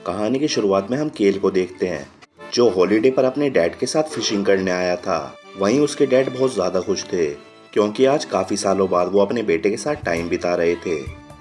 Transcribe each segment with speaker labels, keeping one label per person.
Speaker 1: कहानी की शुरुआत में हम केल को देखते हैं, जो हॉलीडे पर अपने डैड के साथ फिशिंग करने आया था। वहीं उसके डैड बहुत ज़्यादा खुश थे, क्योंकि आज काफ़ी सालों बाद वो अपने बेटे के साथ टाइम बिता रहे थे।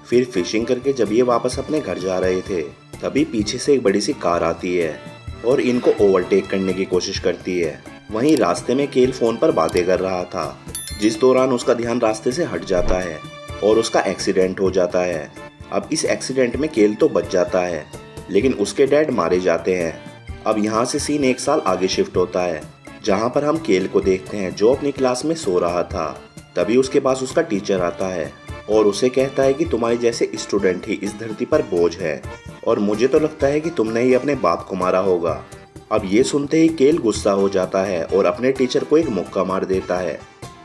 Speaker 1: फिर फिशिंग करके जब ये वापस अपने घर जा रहे थे, तभी पीछे से एक बड़ी सी कार आती है और इनको ओवरटेक करने की कोशिश करती है। वहीं रास्ते में केल फ़ोन पर बातें कर रहा था, जिस दौरान उसका ध्यान रास्ते से हट जाता है और उसका एक्सीडेंट हो जाता है। अब इस एक्सीडेंट में केल तो बच जाता है, लेकिन उसके डैड मारे जाते हैं। अब यहाँ से सीन एक साल आगे शिफ्ट होता है, जहाँ पर हम केल को देखते हैं जो अपनी क्लास में सो रहा था। तभी उसके पास उसका टीचर आता है और उसे कहता है कि तुम्हारे जैसे स्टूडेंट ही इस धरती पर बोझ है, और मुझे तो लगता है कि तुमने ही अपने बाप को मारा होगा। अब ये सुनते ही केल गुस्सा हो जाता है और अपने टीचर को एक मुक्का मार देता है।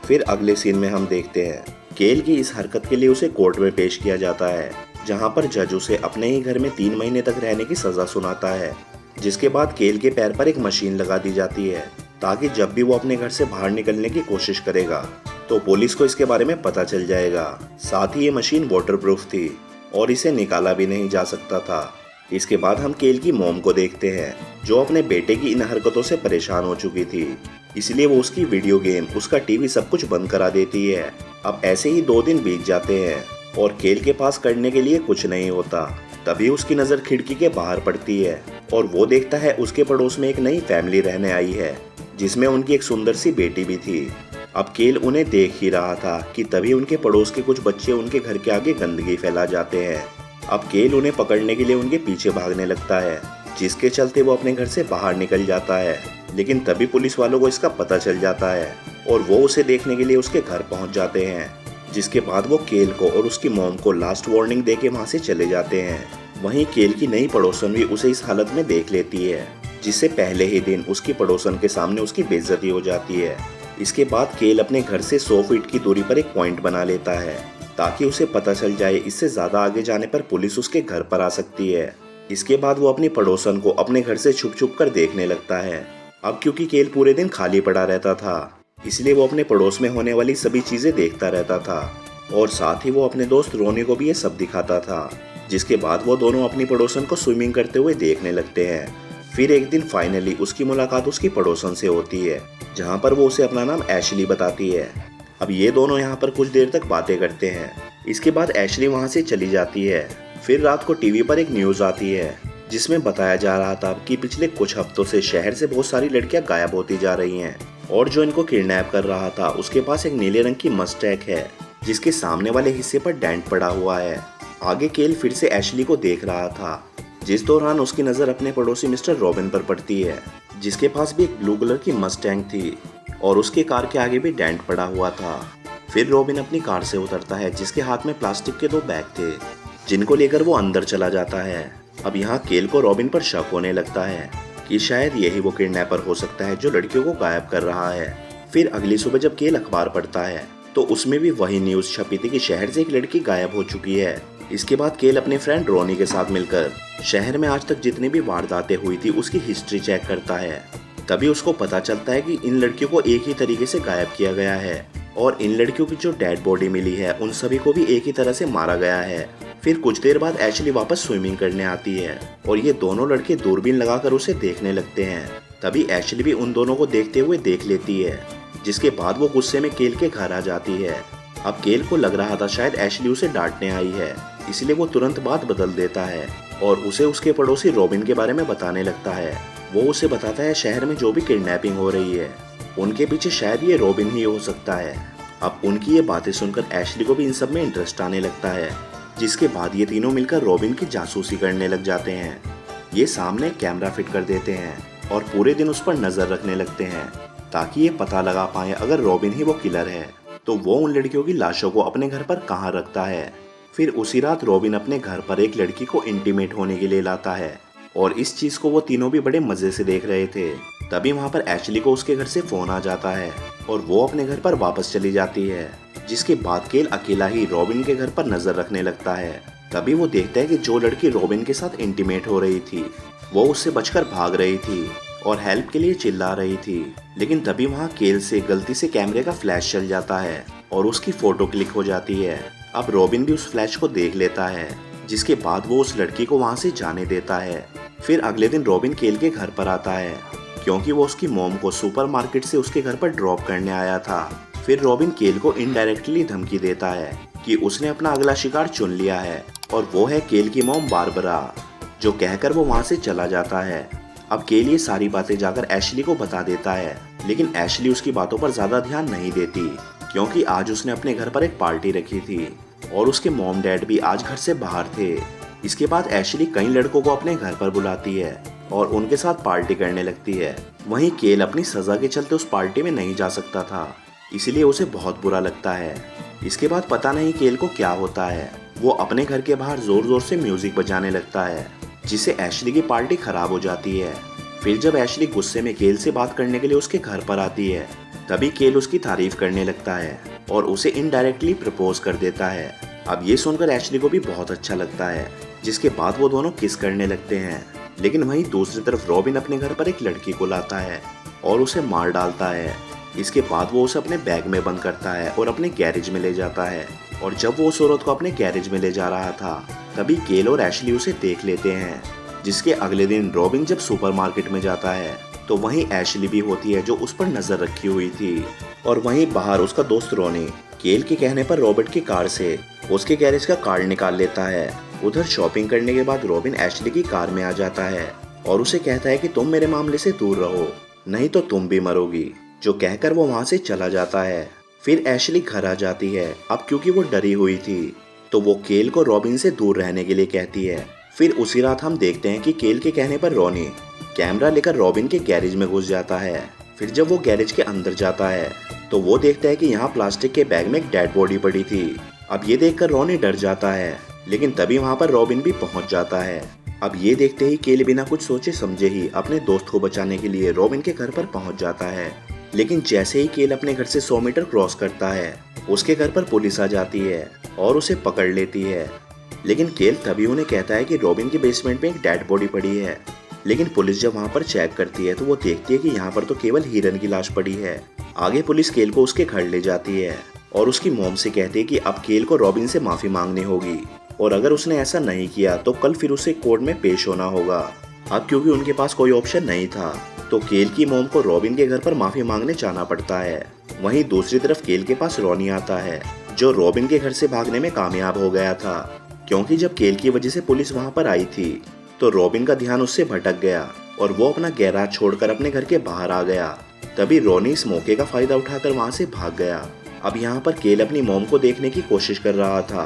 Speaker 1: फिर अगले सीन में हम देखते हैं केल की इस हरकत के लिए उसे कोर्ट में पेश किया जाता है, जहां पर जज उसे अपने ही घर में 3 महीने तक रहने की सजा सुनाता है। जिसके बाद केल के पैर पर एक मशीन लगा दी जाती है, ताकि जब भी वो अपने घर से बाहर निकलने की कोशिश करेगा तो पुलिस को इसके बारे में पता चल जाएगा। साथ ही ये मशीन वाटरप्रूफ थी और इसे निकाला भी नहीं जा सकता था। इसके बाद हम केल की मॉम को देखते हैं, जो अपने बेटे की इन हरकतों से परेशान हो चुकी थी, इसलिए वो उसकी वीडियो गेम, उसका टीवी सब कुछ बंद करा देती है। अब ऐसे ही 2 दिन बीत जाते हैं और केल के पास करने के लिए कुछ नहीं होता। तभी उसकी नज़र खिड़की के बाहर पड़ती है और वो देखता है उसके पड़ोस में एक नई फैमिली रहने आई है, जिसमें उनकी एक सुंदर सी बेटी भी थी। अब केल उन्हें देख ही रहा था कि तभी उनके पड़ोस के कुछ बच्चे उनके घर के आगे गंदगी फैला जाते हैं। अब केल उन्हें पकड़ने के लिए उनके पीछे भागने लगता है, जिसके चलते वो अपने घर से बाहर निकल जाता है। लेकिन तभी पुलिस वालों को इसका पता चल जाता है और वो उसे देखने के लिए उसके घर पहुंच जाते हैं। जिसके बाद वो केल को और उसकी मॉम को लास्ट वार्निंग देके वहां से चले जाते हैं। वहीं केल की नई पड़ोसन भी उसे इस हालत में देख लेती है, जिससे पहले ही दिन उसकी पड़ोसन के सामने उसकी बेइज्जती हो जाती है। इसके बाद केल अपने घर से 100 फीट की दूरी पर एक पॉइंट बना लेता है, ताकि उसे पता चल जाए इससे ज्यादा आगे जाने पर पुलिस उसके घर पर आ सकती है। इसके बाद वो अपनी पड़ोसन को अपने घर से छुप छुप कर देखने लगता है। अब क्योंकि केल पूरे दिन खाली पड़ा रहता था, इसलिए वो अपने पड़ोस में होने वाली सभी चीजें देखता रहता था और साथ ही वो अपने दोस्त रोनी को भी ये सब दिखाता था। जिसके बाद वो दोनों अपनी पड़ोसन को स्विमिंग करते हुए देखने लगते हैं। फिर एक दिन फाइनली उसकी मुलाकात उसकी पड़ोसन से होती है, जहाँ पर वो उसे अपना नाम एशली बताती है। अब ये दोनों यहाँ पर कुछ देर तक बातें करते हैं। इसके बाद एशली वहाँ से चली जाती है। फिर रात को टीवी पर एक न्यूज़ आती है, जिसमें बताया जा रहा था कि पिछले कुछ हफ्तों से शहर से बहुत सारी लड़कियां गायब होती जा रही हैं, और जो इनको किडनैप कर रहा था उसके पास एक नीले रंग की मस्टैग है, जिसके सामने वाले हिस्से पर डेंट पड़ा हुआ है। आगे केल फिर से एशली को देख रहा था, जिस दौरान उसकी नज़र अपने पड़ोसी मिस्टर रॉबिन पर पड़ती है, जिसके पास भी एक ब्लू कलर की मस्टैग थी और उसके कार के आगे भी डेंट पड़ा हुआ था। फिर रॉबिन अपनी कार से उतरता है, जिसके हाथ में प्लास्टिक के 2 बैग थे, जिनको लेकर वो अंदर चला जाता है। अब यहाँ केल को रॉबिन पर शक होने लगता है कि शायद यही वो किडनैपर हो सकता है जो लड़कियों को गायब कर रहा है। फिर अगली सुबह जब केल अखबार पढ़ता है, तो उसमें भी वही न्यूज़ छपी थी कि शहर से एक लड़की गायब हो चुकी है। इसके बाद केल अपने फ्रेंड रोनी के साथ मिलकर शहर में आज तक जितनी भी वारदातें हुई थी उसकी हिस्ट्री चेक करता है। तभी उसको पता चलता है कि इन लड़कियों को एक ही तरीके से गायब किया गया है, और इन लड़कियों की जो डेड बॉडी मिली है उन सभी को भी एक ही तरह से मारा गया है। फिर कुछ देर बाद एशली वापस स्विमिंग करने आती है और ये दोनों लड़के दूरबीन लगाकर उसे देखने लगते हैं। तभी एशली भी उन दोनों को देखते हुए देख लेती है, जिसके बाद वो गुस्से में केल के घर आ जाती है। अब केल को लग रहा था शायद एशली उसे डांटने आई है, इसलिए वो तुरंत बात बदल देता है और उसे उसके पड़ोसी रॉबिन के बारे में बताने लगता है। वो उसे बताता है शहर में जो भी किडनैपिंग हो रही है उनके पीछे शायद ये रॉबिन ही हो सकता है। अब उनकी ये बातें सुनकर एशली को भी इन सब में इंटरेस्ट आने लगता है, जिसके बाद ये तीनों मिलकर रॉबिन की जासूसी करने लग जाते हैं। ये सामने कैमरा फिट कर देते हैं और पूरे दिन उस पर नजर रखने लगते हैं, ताकि ये पता लगा पाए अगर रॉबिन ही वो किलर है तो वो उन लड़कियों की लाशों को अपने घर पर कहाँ रखता है। फिर उसी रात रॉबिन अपने घर पर एक लड़की को इंटीमेट होने के लिए लाता है, और इस चीज को वो तीनों भी बड़े मजे से देख रहे थे। तभी वहाँ पर एशली को उसके घर से फोन आ जाता है और वो अपने घर पर वापस चली जाती है। जिसके बाद केल अकेला ही रॉबिन के घर पर नजर रखने लगता है। तभी वो देखता है कि जो लड़की रॉबिन के साथ इंटीमेट हो रही थी वो उससे बचकर भाग रही थी और हेल्प के लिए चिल्ला रही थी। लेकिन तभी वहाँ केल से गलती से कैमरे का फ्लैश चल जाता है और उसकी फोटो क्लिक हो जाती है। अब रॉबिन भी उस फ्लैश को देख लेता है, जिसके बाद वो उस लड़की को वहाँ से जाने देता है। फिर अगले दिन रॉबिन केल के घर पर आता है क्योंकि वो उसकी मॉम को सुपरमार्केट से उसके घर पर ड्रॉप करने आया था। फिर रॉबिन केल को इनडायरेक्टली धमकी देता है कि उसने अपना अगला शिकार चुन लिया है और वो है केल की मॉम बारबरा, जो कहकर वो वहाँ से चला जाता है। अब केल ये सारी बातें जाकर एशली को बता देता है, लेकिन एशली उसकी बातों पर ज्यादा ध्यान नहीं देती क्योंकि आज उसने अपने घर पर एक पार्टी रखी थी और उसके मॉम डैड भी आज घर से बाहर थे। इसके बाद एशली कई लड़कों को अपने घर पर बुलाती है और उनके साथ पार्टी करने लगती है। वहीं केल अपनी सजा के चलते उस पार्टी में नहीं जा सकता था, इसलिए उसे बहुत बुरा लगता है। इसके बाद पता नहीं केल को क्या होता है, वो अपने घर के बाहर जोर जोर से म्यूजिक बजाने लगता है जिससे एशली की पार्टी खराब हो जाती है। फिर जब एशली गुस्से में केल से बात करने के लिए उसके घर पर आती है, तभी केल उसकी तारीफ करने लगता है और उसे इनडायरेक्टली प्रपोज कर देता है। अब ये सुनकर एशली को भी बहुत अच्छा लगता है, जिसके बाद वो दोनों किस करने लगते हैं। लेकिन वहीं दूसरी तरफ रॉबिन अपने घर पर एक लड़की को लाता है और उसे मार डालता है। इसके बाद वो उसे अपने बैग में बंद करता है और अपने गैरेज में ले जाता है। और जब वो उस औरत को अपने गैरेज में ले जा रहा था, तभी केल और एशली उसे देख लेते हैं। जिसके अगले दिन रॉबिन जब सुपरमार्केट में जाता है तो वहीं एशली भी होती है जो उस पर नजर रखी हुई थी। और वहीं बाहर उसका दोस्त रोनी केल के कहने पर रॉबर्ट की कार से उसके गैरेज का कार्ड निकाल लेता है। उधर शॉपिंग करने के बाद रॉबिन एशली की कार में आ जाता है और उसे कहता है कि तुम मेरे मामले से दूर रहो, नहीं तो तुम भी मरोगी, जो कहकर वो वहाँ से चला जाता है। फिर एशली घर आ जाती है। अब क्योंकि वो डरी हुई थी तो वो केल को रॉबिन से दूर रहने के लिए कहती है। फिर उसी रात हम देखते हैं कि केल के कहने पर रोनी कैमरा लेकर रॉबिन के गैरेज में घुस जाता है। फिर जब वो गैरेज के अंदर जाता है तो वो देखता है कि यहाँ प्लास्टिक के बैग में एक डेड बॉडी पड़ी थी। अब ये देखकर रोनी डर जाता है, लेकिन तभी वहाँ पर रॉबिन भी पहुँच जाता है। अब ये देखते ही केल बिना कुछ सोचे समझे ही अपने दोस्त को बचाने के लिए रॉबिन के घर पर पहुँच जाता है। लेकिन जैसे ही केल अपने घर से 100 मीटर क्रॉस करता है, उसके घर पर पुलिस आ जाती है और उसे पकड़ लेती है। लेकिन केल तभी उन्हें कहता है कि रॉबिन के बेसमेंट में एक डेड बॉडी पड़ी है। लेकिन पुलिस जब वहाँ पर चेक करती है तो वो देखती है कि यहाँ पर तो केवल हिरन की लाश पड़ी है। आगे पुलिस केल को उसके घर ले जाती है और उसकी मॉम से कहती है कि अब केल को रॉबिन से माफी मांगनी होगी और अगर उसने ऐसा नहीं किया तो कल फिर उसे कोर्ट में पेश होना होगा। अब क्योंकि उनके पास कोई ऑप्शन नहीं था तो केल की मॉम को रॉबिन के घर पर माफी मांगने जाना पड़ता है। वहीं दूसरी तरफ केल के पास रोनी आता है जो रॉबिन के घर से भागने में कामयाब हो गया था, क्योंकि जब केल की वजह से पुलिस वहां पर आई थी तो रॉबिन का ध्यान उससे भटक गया और वो अपना गैराज छोड़कर अपने घर के बाहर आ गया। तभी रोनी इस मौके का फायदा उठाकर वहां से भाग गया। अब यहाँ पर केल अपनी मॉम को देखने की कोशिश कर रहा था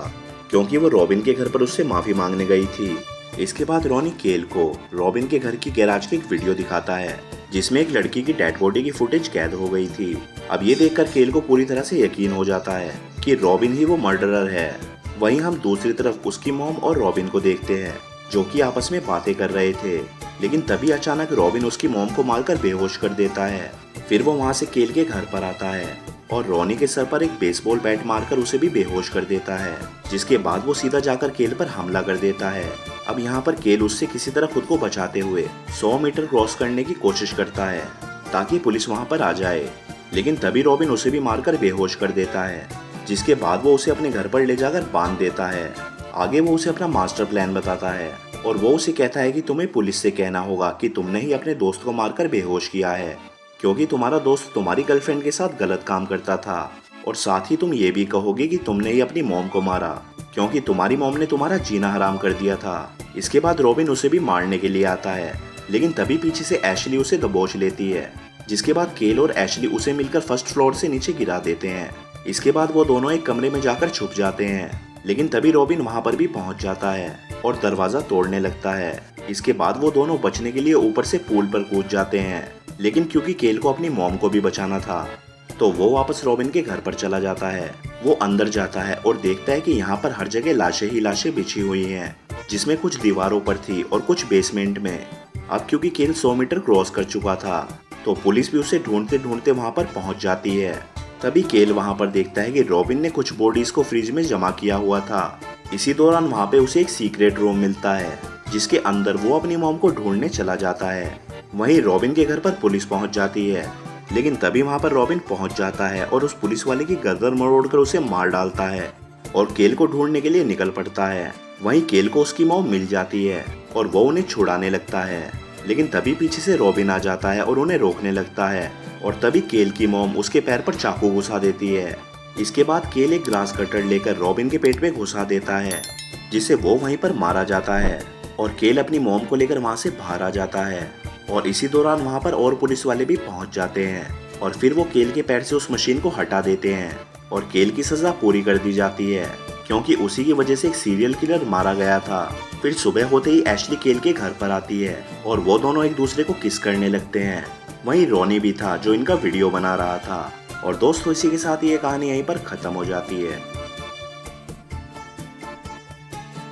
Speaker 1: क्योंकि वो रॉबिन के घर पर उससे माफी मांगने गई थी। इसके बाद रोनी केल को रॉबिन के घर की गैराज की एक वीडियो दिखाता है जिसमें एक लड़की की डेड बॉडी की फुटेज कैद हो गई थी। अब ये देखकर केल को पूरी तरह से यकीन हो जाता है कि रॉबिन ही वो मर्डरर है। वहीं हम दूसरी तरफ उसकी मॉम और रॉबिन को देखते हैं जो कि आपस में बातें कर रहे थे। लेकिन तभी अचानक रॉबिन उसकी मॉम को मारकर बेहोश कर देता है। फिर वो वहाँ से केल के घर पर आता है और रोनी के सर पर एक बेसबॉल बैट मारकर उसे भी बेहोश कर देता है, जिसके बाद वो सीधा जाकर केल पर हमला कर देता है। अब यहाँ पर केल उससे किसी तरह खुद को बचाते हुए 100 मीटर क्रॉस करने की कोशिश करता है ताकि पुलिस वहाँ पर आ जाए। लेकिन तभी रॉबिन उसे भी मारकर बेहोश कर देता है, जिसके बाद वो उसे अपने घर पर ले जाकर बांध देता है। आगे वो उसे अपना मास्टर प्लान बताता है और वो उसे कहता है कि तुम्हें पुलिस से कहना होगा कि तुमने ही अपने दोस्त को मारकर बेहोश किया है, क्योंकि तुम्हारा दोस्त तुम्हारी गर्लफ्रेंड के साथ गलत काम करता था। और साथ ही तुम ये भी कहोगे कि तुमने ही अपनी मॉम को मारा, क्योंकि तुम्हारी मॉम ने तुम्हारा जीना हराम कर दिया था। इसके बाद रॉबिन उसे भी मारने के लिए आता है, लेकिन तभी पीछे से एशली उसे दबोच लेती है, जिसके बाद केल और एशली उसे मिलकर फर्स्ट फ्लोर से नीचे गिरा देते हैं। इसके बाद वो दोनों एक कमरे में जाकर छुप जाते हैं, लेकिन तभी रॉबिन वहां पर भी पहुंच जाता है और दरवाजा तोड़ने लगता है। इसके बाद वो दोनों बचने के लिए ऊपर से पूल पर कूद जाते हैं, लेकिन क्योंकि केल को अपनी मॉम को भी बचाना था तो वो वापस रॉबिन के घर पर चला जाता है। वो अंदर जाता है और देखता है कि यहाँ पर हर जगह लाशें ही लाशें बिछी हुई हैं, जिसमें कुछ दीवारों पर थी और कुछ बेसमेंट में। अब क्योंकि केल 100 मीटर क्रॉस कर चुका था तो पुलिस भी उसे ढूंढते ढूंढते वहाँ पर पहुँच जाती है। तभी केल वहाँ पर देखता है कि रॉबिन ने कुछ बॉडीज को फ्रिज में जमा किया हुआ था। इसी दौरान वहाँ पे उसे एक सीक्रेट रूम मिलता है, जिसके अंदर वो अपनी मॉम को ढूंढने चला जाता है। वहीं रॉबिन के घर पर पुलिस पहुंच जाती है, लेकिन तभी वहां पर रॉबिन पहुंच जाता है और उस पुलिस वाले की गर्दन मरोड़कर उसे मार डालता है और केल को ढूंढने के लिए निकल पड़ता है। वहीं केल को उसकी मॉम मिल जाती है और वो उन्हें छुड़ाने लगता है, लेकिन तभी पीछे से रॉबिन आ जाता है और उन्हें रोकने लगता है और तभी केल की मॉम उसके पैर पर चाकू घुसा देती है। इसके बाद केल एक ग्रास कटर लेकर रॉबिन के पेट में घुसा देता है, जिससे वो वहीं पर मारा जाता है और केल अपनी मॉम को लेकर वहां से बाहर आ जाता है। और इसी दौरान वहां पर और पुलिस वाले भी पहुंच जाते हैं और फिर वो केल के पैर से उस मशीन को हटा देते हैं और केल की सजा पूरी कर दी जाती है, क्योंकि उसी की वजह से एक सीरियल किलर मारा गया था। फिर सुबह होते ही एशली केल के घर पर आती है और वो दोनों एक दूसरे को किस करने लगते हैं। वहीं रॉनी भी था जो इनका वीडियो बना रहा था। और दोस्तों, इसी के साथ ये कहानी यहीं पर खत्म हो जाती है।